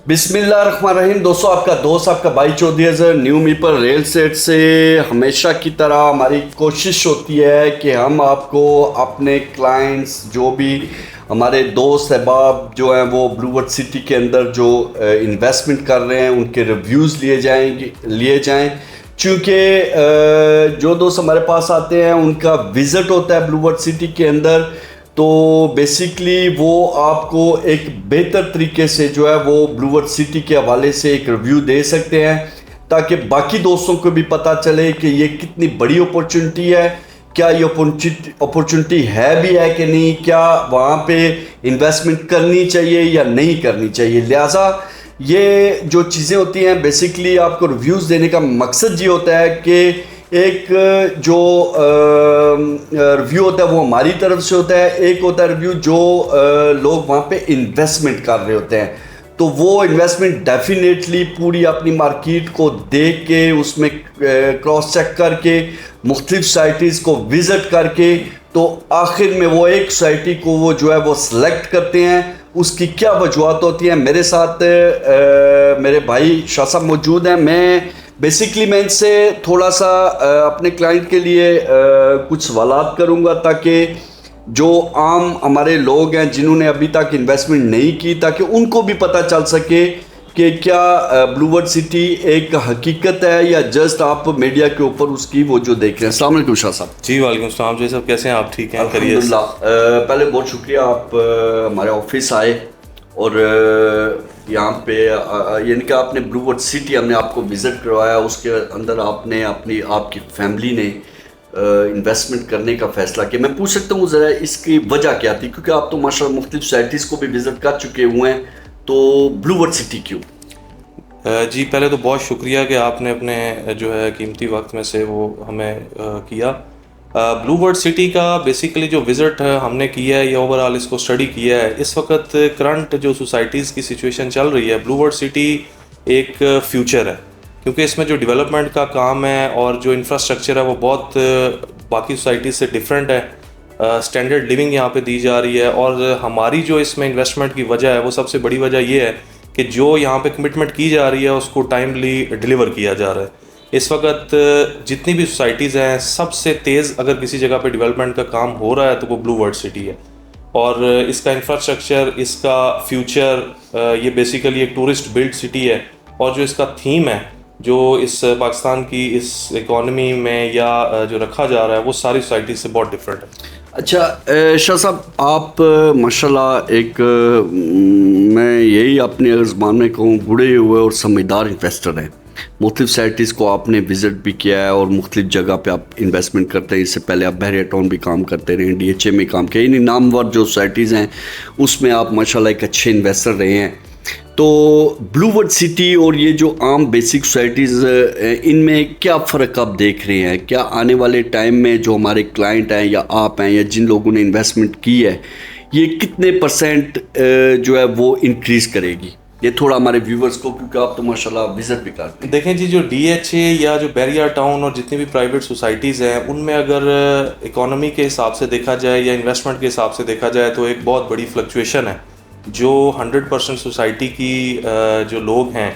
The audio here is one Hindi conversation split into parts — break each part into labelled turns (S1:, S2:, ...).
S1: बिस्मिल्लाहिर्रहमानिर्रहीम। दोस्तों, आपका दोस्त आपका भाई चौधरी अजहर न्यू मीपर रियल एस्टेट से हमेशा की तरह हमारी कोशिश होती है कि हम आपको अपने क्लाइंट्स जो भी हमारे दोस्त अहबाब जो हैं वो ब्लूवर्ड सिटी के अंदर जो इन्वेस्टमेंट कर रहे हैं उनके रिव्यूज़ लिए जाएं चूँकि जो दोस्त हमारे पास आते हैं उनका विज़िट होता है ब्लूवर्ड सिटी के अंदर, तो बेसिकली वो आपको एक बेहतर तरीके से जो है वो ब्लूवर्ड सिटी के हवाले से एक रिव्यू दे सकते हैं ताकि बाकी दोस्तों को भी पता चले कि ये कितनी बड़ी अपॉर्चुनिटी है, क्या ये अपॉर्चुनिटी है भी है कि नहीं, क्या वहाँ पे इन्वेस्टमेंट करनी चाहिए या नहीं करनी चाहिए। लिहाजा ये जो चीज़ें होती हैं बेसिकली आपको रिव्यूज़ देने का मकसद ये होता है कि एक जो रिव्यू होता है वो हमारी तरफ से होता है, एक होता है रिव्यू जो लोग वहाँ पे इन्वेस्टमेंट कर रहे होते हैं, तो वो इन्वेस्टमेंट डेफिनेटली पूरी अपनी मार्केट को देख के उसमें क्रॉस चेक करके मुख्तलिफ साइट्स को विज़िट करके तो आखिर में वो एक सोसाइटी को वो जो है वो सिलेक्ट करते हैं। उसकी क्या वजूहत होती हैं, मेरे साथ मेरे भाई शाह साहब मौजूद हैं। मैं इनसे थोड़ा सा अपने क्लाइंट के लिए कुछ सवालात करूंगा ताकि जो आम हमारे लोग हैं जिन्होंने अभी तक इन्वेस्टमेंट नहीं की ताकि उनको भी पता चल सके कि क्या ब्लूवर्ड सिटी एक हकीकत है या जस्ट आप मीडिया के ऊपर उसकी वो जो देख रहे हैं। अस्सलाम वालेकुम शाह साहब।
S2: जी वालेकुम सलाम जी साहब, कैसे हैं आप? ठीक हैं?
S1: अल्हम्दुलिल्लाह। पहले बहुत शुक्रिया आप हमारे ऑफिस आए और यहाँ पे यानी कि आपने ब्लूवर्ड सिटी हमने आपको विज़िट करवाया, उसके अंदर आपने आपकी फैमिली ने इन्वेस्टमेंट करने का फ़ैसला किया। मैं पूछ सकता हूँ ज़रा इसकी वजह क्या थी, क्योंकि आप तो माशाल्लाह मुख्तलिफ सोसाइटीज़ को भी विज़िट कर चुके हुए हैं, तो ब्लूवर्ड सिटी क्यों?
S2: जी पहले तो बहुत शुक्रिया कि आपने अपने जो है कीमती वक्त में से वो हमें किया। ब्लूवर्ड सिटी का बेसिकली जो विज़िट हमने किया है या ओवरऑल इसको स्टडी किया है, इस वक्त करंट जो सोसाइटीज़ की सिचुएशन चल रही है, ब्लूवर्ड सिटी एक फ्यूचर है क्योंकि इसमें जो डेवलपमेंट का काम है और जो इंफ्रास्ट्रक्चर है वो बहुत बाकी सोसाइटीज़ से डिफरेंट है। स्टैंडर्ड लिविंग यहाँ पे दी जा रही है और हमारी जो इसमें इन्वेस्टमेंट की वजह है वो सबसे बड़ी वजह ये है कि जो यहाँ पे कमिटमेंट की जा रही है उसको टाइमली डिलीवर किया जा रहा है। इस वक्त जितनी भी सोसाइटीज़ हैं सबसे तेज़ अगर किसी जगह पे डेवलपमेंट का काम हो रहा है तो वो ब्लूवर्ड सिटी है और इसका इंफ्रास्ट्रक्चर, इसका फ्यूचर, ये बेसिकली एक टूरिस्ट बिल्ड सिटी है और जो इसका थीम है जो इस पाकिस्तान की इस इकॉनमी में या जो रखा जा रहा है वो सारी सोसाइटी से बहुत डिफरेंट है।
S1: अच्छा शाह साहब, आप माशाल्लाह एक मैं यही अपने ज़बान में कहूँ बूढ़े हुए और समझदार इन्वेस्टर हैं। मुख्तलिफ साइट्स को आपने विज़िट भी किया है और मुख्तलिफ जगह पे आप इन्वेस्टमेंट करते हैं। इससे पहले आप बहरिया टाउन भी काम करते रहे, DHA में काम किया, यानी नामवर जो सोसाइटीज़ हैं उसमें आप माशाल्लाह एक अच्छे इन्वेस्टर रहे हैं। तो ब्लूवर्ड सिटी और ये जो आम बेसिक सोसाइटीज़ इनमें क्या फ़र्क आप देख रहे हैं? क्या आने वाले टाइम में जो हमारे क्लाइंट हैं या आप हैं या जिन लोगों ने इन्वेस्टमेंट की है ये कितने % जो है वो इंक्रीज़ करेगी? ये थोड़ा हमारे व्यूवर्स को, क्योंकि आप तो माशाल्लाह विज़िट भी करते हैं।
S2: देखें जी, जो DHA या जो बहरिया टाउन और जितनी भी प्राइवेट सोसाइटीज़ हैं उनमें अगर इकोनॉमी के हिसाब से देखा जाए या इन्वेस्टमेंट के हिसाब से देखा जाए तो एक बहुत बड़ी फ्लक्चुएशन है जो 100% सोसाइटी की जो लोग हैं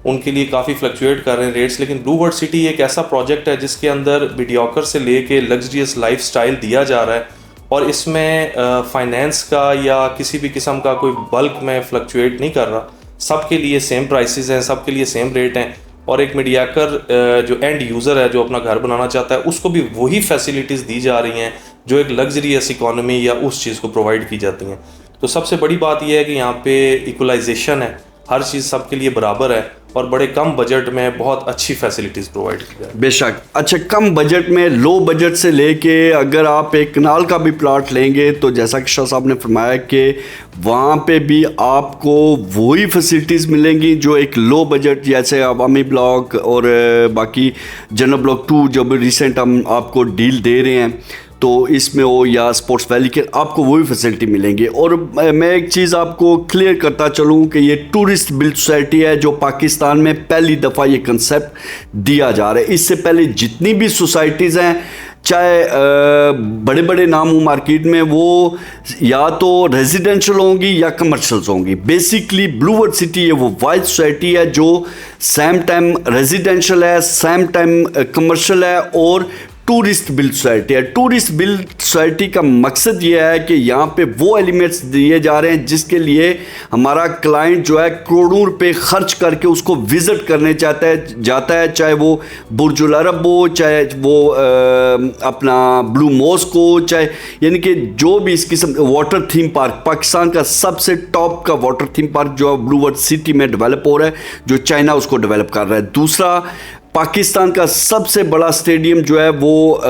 S2: उनके लिए काफ़ी फ्लक्चुएट कर रहे हैं रेट्स। लेकिन ब्लूवर्ड सिटी एक ऐसा प्रोजेक्ट है जिसके अंदर मीडियोकर से लेके लग्जरियस लाइफस्टाइल दिया जा रहा है और इसमें फाइनेंस का या किसी भी किस्म का कोई बल्क में फ्लक्चुएट नहीं कर रहा। सबके लिए सेम प्राइसेस हैं, सबके लिए सेम रेट हैं और एक मीडियाकर जो एंड यूज़र है जो अपना घर बनाना चाहता है उसको भी वही फैसिलिटीज़ दी जा रही हैं जो एक लग्जरियस इकॉनमी या उस चीज़ को प्रोवाइड की जाती हैं। तो सबसे बड़ी बात यह है कि यहाँ पे इक्वलाइजेशन है, हर चीज़ सबके लिए बराबर है और बड़े कम बजट में बहुत अच्छी फैसिलिटीज़ प्रोवाइड की जाए।
S1: बेशक। अच्छा, कम बजट में, लो बजट से लेके अगर आप एक कनाल का भी प्लाट लेंगे तो जैसा कि शाह साहब ने फरमाया कि वहाँ पे भी आपको वही फैसिलिटीज़ मिलेंगी जो एक लो बजट जैसे अवामी ब्लॉक और बाकी जनरल ब्लॉक 2 जब रिसेंट हम आपको डील दे रहे हैं तो इसमें हो या स्पोर्ट्स वैली के आपको वही फैसिलिटी मिलेंगी। और मैं एक चीज़ आपको क्लियर करता चलूँ कि ये टूरिस्ट बिल्ड सोसाइटी है जो पाकिस्तान में पहली दफ़ा ये कंसेप्ट दिया जा रहा है। इससे पहले जितनी भी सोसाइटीज़ हैं चाहे बड़े बड़े नाम हो मार्केट में, वो या तो रेजिडेंशियल होंगी या कमर्शियल्स होंगी। बेसिकली ब्लू वर्ड सिटी है वो वाइड सोसाइटी है जो सेम टाइम रेजिडेंशियल है, सेम टाइम कमर्शियल है और टूरिस्ट बिल्ड सोसाइटी है। टूरिस्ट बिल्ड सोसाइटी का मकसद ये है कि यहाँ पे वो एलिमेंट्स दिए जा रहे हैं जिसके लिए हमारा क्लाइंट जो है करोड़ों रुपए खर्च करके उसको विज़िट करने जाता है, चाहे वो बुर्ज अल अरब हो, चाहे वो अपना ब्लू मॉस्क हो, चाहे यानी कि जो भी इस किस्म वाटर थीम पार्क, पाकिस्तान का सबसे टॉप का वाटर थीम पार्क जो ब्लू वर्ड सिटी में डेवलप हो रहा है, जो चाइना उसको डेवलप कर रहा है। दूसरा, पाकिस्तान का सबसे बड़ा स्टेडियम जो है वो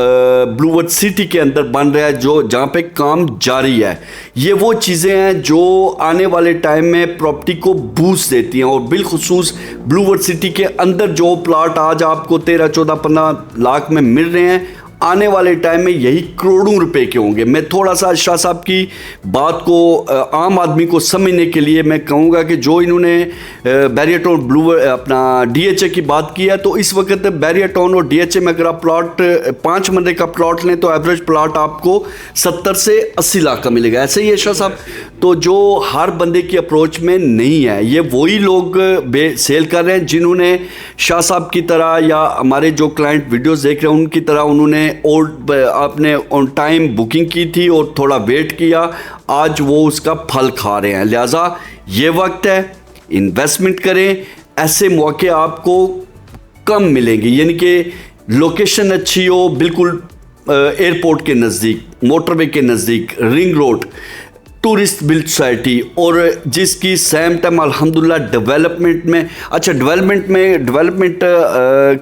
S1: ब्लू वर्ड सिटी के अंदर बन रहा है, जो जहाँ पे काम जारी है। ये वो चीज़ें हैं जो आने वाले टाइम में प्रॉपर्टी को बूस्ट देती हैं, और बिलखुसूस ब्लू वर्ड सिटी के अंदर जो प्लाट आज आपको 13, 14, 15 लाख में मिल रहे हैं, आने वाले टाइम में यही करोड़ों रुपए के होंगे। मैं थोड़ा सा शाह साहब की बात को आम आदमी को समझने के लिए मैं कहूँगा कि जो इन्होंने बैरियर टाउन ब्लू अपना DHA की बात की है, तो इस वक्त बैरियर टाउन और DHA में अगर आप प्लॉट 5 मरले का प्लॉट लें तो एवरेज प्लॉट आपको 70 से 80 लाख का मिलेगा। ऐसे ही है शाह साहब। तो जो हर बंदे की अप्रोच में नहीं है, ये वही लोग सेल कर रहे हैं जिन्होंने शाह साहब की तरह या हमारे जो क्लाइंट वीडियोस देख रहे हैं उनकी तरह उन्होंने और आपने ऑन टाइम बुकिंग की थी और थोड़ा वेट किया, आज वो उसका फल खा रहे हैं। लिहाजा ये वक्त है, इन्वेस्टमेंट करें। ऐसे मौके आपको कम मिलेंगे, यानी कि लोकेशन अच्छी हो, बिल्कुल एयरपोर्ट के नज़दीक, मोटरवे के नज़दीक, ring road, tourist build society, और जिसकी सेम टाइम अल्हम्दुलिल्लाह डेवलपमेंट में, अच्छा डेवलपमेंट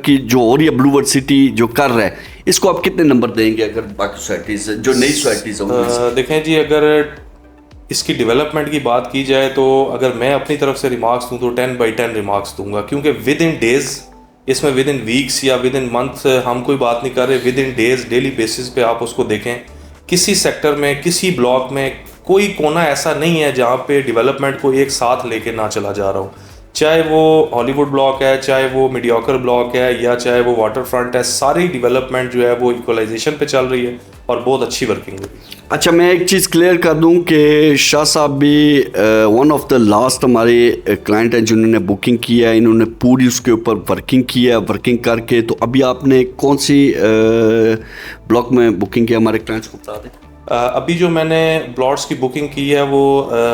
S1: की जो हो रही है ब्लू वर्ड सिटी जो कर रहा है, इसको आप कितने नंबर देंगे अगर बाकी सोसाइटीज़ जो नई सोसाइटीज़ होंगी?
S2: देखें जी, अगर इसकी डेवलपमेंट की बात की जाए तो अगर मैं अपनी तरफ से रिमार्क्स दूँ तो 10/10 रिमार्क्स दूंगा, क्योंकि विद इन डेज़, इसमें विद इन वीक्स या विद इन मंथ हम कोई बात नहीं कर रहे, with in days daily basis पे आप उसको देखें। किसी सेक्टर में, किसी ब्लॉक में कोई कोना ऐसा नहीं है जहाँ पे डेवलपमेंट को एक साथ लेके ना चला जा रहा हो, चाहे वो हॉलीवुड ब्लॉक है, चाहे वो मीडियोकर ब्लॉक है, या चाहे वो वाटर फ्रंट है। सारी डेवलपमेंट जो है वो इक्वलाइजेशन पे चल रही है और बहुत अच्छी वर्किंग है।
S1: अच्छा, मैं एक चीज़ क्लियर कर दूं कि शाह साहब भी वन ऑफ द लास्ट हमारे क्लाइंट हैं जिन्होंने बुकिंग की है, इन्होंने पूरी उसके ऊपर वर्किंग की है। वर्किंग करके तो अभी आपने कौन सी ब्लॉक में बुकिंग की हमारे क्लाइंट्स को बता दें।
S2: अभी जो मैंने प्लॉट्स की बुकिंग की है वो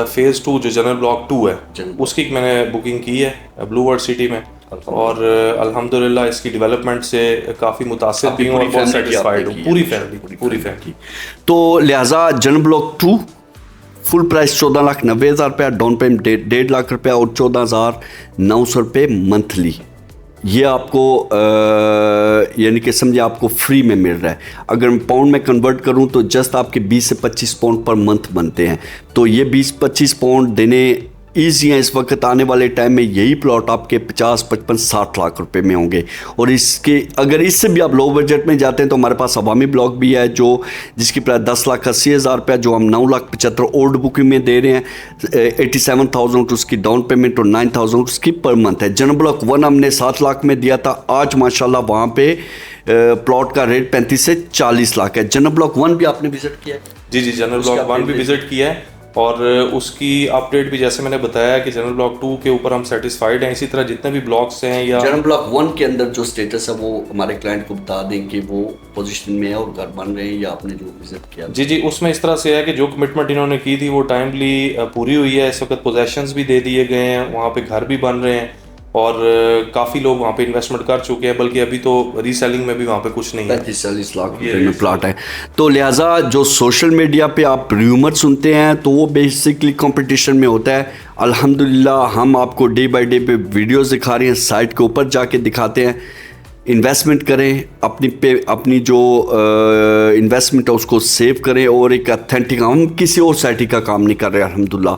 S2: फेज़ 2 जो जनरल ब्लॉक 2 है उसकी मैंने बुकिंग की है ब्लू वर्ड सिटी में, और अल्हम्दुलिल्लाह इसकी डेवलपमेंट से काफ़ी मुतासिर भी हूँ और बहुत सेटिस्फाइड हूँ, पूरी फैमिली।
S1: तो लिहाजा जनरल ब्लॉक 2 फुल प्राइस 14,90,000 रुपया, डाउन पेमेंट 1.5 लाख रुपया और 14,900 रुपये मंथली। ये आपको यानी कि समझिए आपको फ्री में मिल रहा है। अगर मैं पाउंड में कन्वर्ट करूं तो जस्ट आपके 20 से 25 पाउंड पर मंथ बनते हैं। तो ये 20-25 पाउंड देने ईजी हैं इस वक्त। आने वाले टाइम में यही प्लॉट आपके 50, 55, 60 लाख रुपए में होंगे। और इसके अगर इससे भी आप लो बजट में जाते हैं तो हमारे पास अवामी ब्लॉक भी है जो जिसकी प्राइस 10,80,000 रुपया, जो हम 9,75,000 ओल्ड बुकिंग में दे रहे हैं। 87,000 उसकी डाउन पेमेंट और 9,000 उसकी पर मंथ है। जनरल ब्लॉक 1 हमने 7 लाख में दिया था, आज माशाल्लाह वहाँ पे प्लॉट का रेट 35 से 40 लाख है। जनरल ब्लॉक 1 भी आपने विजिट किया है?
S2: जी, जनरल ब्लॉक 1 भी विजिट किया है, और उसकी अपडेट भी जैसे मैंने बताया कि जनरल ब्लॉक 2 के ऊपर हम सेटिस्फाइड हैं। इसी तरह जितने भी ब्लॉक्स हैं या
S1: जनरल ब्लॉक 1 के अंदर जो स्टेटस है वो हमारे क्लाइंट को बता दें कि वो पोजीशन में है और घर बन रहे हैं या आपने जो विजिट किया।
S2: जी, उसमें इस तरह से है कि जो कमिटमेंट इन्होंने की थी वो टाइमली पूरी हुई है। इस वक्त पोजेशंस भी दे दिए गए हैं, वहाँ पे घर भी बन रहे हैं और काफ़ी लोग वहाँ पे इन्वेस्टमेंट कर चुके हैं, बल्कि अभी तो रीसेलिंग में भी वहाँ पे कुछ नहीं है।
S1: 35-40 लाख रुपए में प्लॉट है। तो लिहाजा जो सोशल मीडिया पे आप र्यूमर सुनते हैं तो वो बेसिकली कंपटीशन में होता है। अल्हम्दुलिल्लाह हम आपको डे बाय डे पे वीडियोस दिखा रहे हैं, साइट के ऊपर जाके दिखाते हैं। इन्वेस्टमेंट करें, अपनी जो इन्वेस्टमेंट है उसको सेव करें, और एक ऑथेंटिक, हम किसी और सोसाइटी का काम नहीं कर रहे। अल्हम्दुलिल्लाह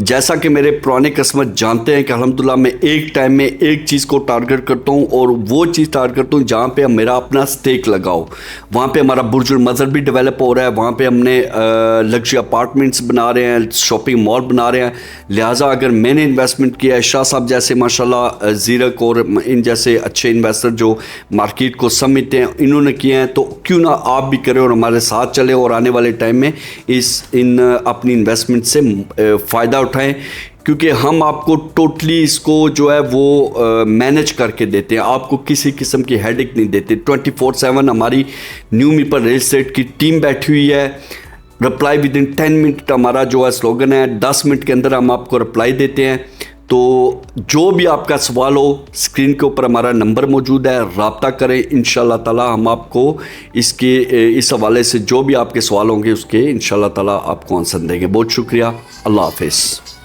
S1: जैसा कि मेरे पुराने कस्टमर जानते हैं कि अल्हम्दुलिल्लाह मैं एक टाइम में एक चीज़ को टारगेट करता हूँ और वो चीज़ टारगेट करता हूँ जहाँ पे मेरा अपना स्टेक लगाओ। वहाँ पे हमारा बुर्जुल मज़र भी डेवलप हो रहा है, वहाँ पे हमने लग्जरी अपार्टमेंट्स बना रहे हैं, शॉपिंग मॉल बना रहे हैं। लिहाजा अगर मैंने इन्वेस्टमेंट किया है, शाह साहब जैसे माशाल्लाह ज़ीरक और इन जैसे अच्छे इन्वेस्टर जो मार्केट को समझते हैं इन्होंने किए हैं, तो क्यों ना आप भी करें और हमारे साथ चले और आने वाले टाइम में इन अपनी इन्वेस्टमेंट से फ़ायदा उठाएं, क्योंकि हम आपको टोटली इसको जो है वो मैनेज करके देते हैं, आपको किसी किस्म की हेडेक नहीं देते। 24/7 हमारी न्यू मीपर रियल एस्टेट की टीम बैठी हुई है। रिप्लाई विद इन 10 मिनट हमारा जो है स्लोगन है, 10 मिनट के अंदर हम आपको रिप्लाई देते हैं। तो जो भी आपका सवाल हो, स्क्रीन के ऊपर हमारा नंबर मौजूद है, रब्ता करें। इंशाल्लाह ताला हम आपको इस हवाले से जो भी आपके सवाल होंगे उसके इंशाल्लाह ताला आपको आंसर देंगे। बहुत शुक्रिया, अल्लाह हाफिज़।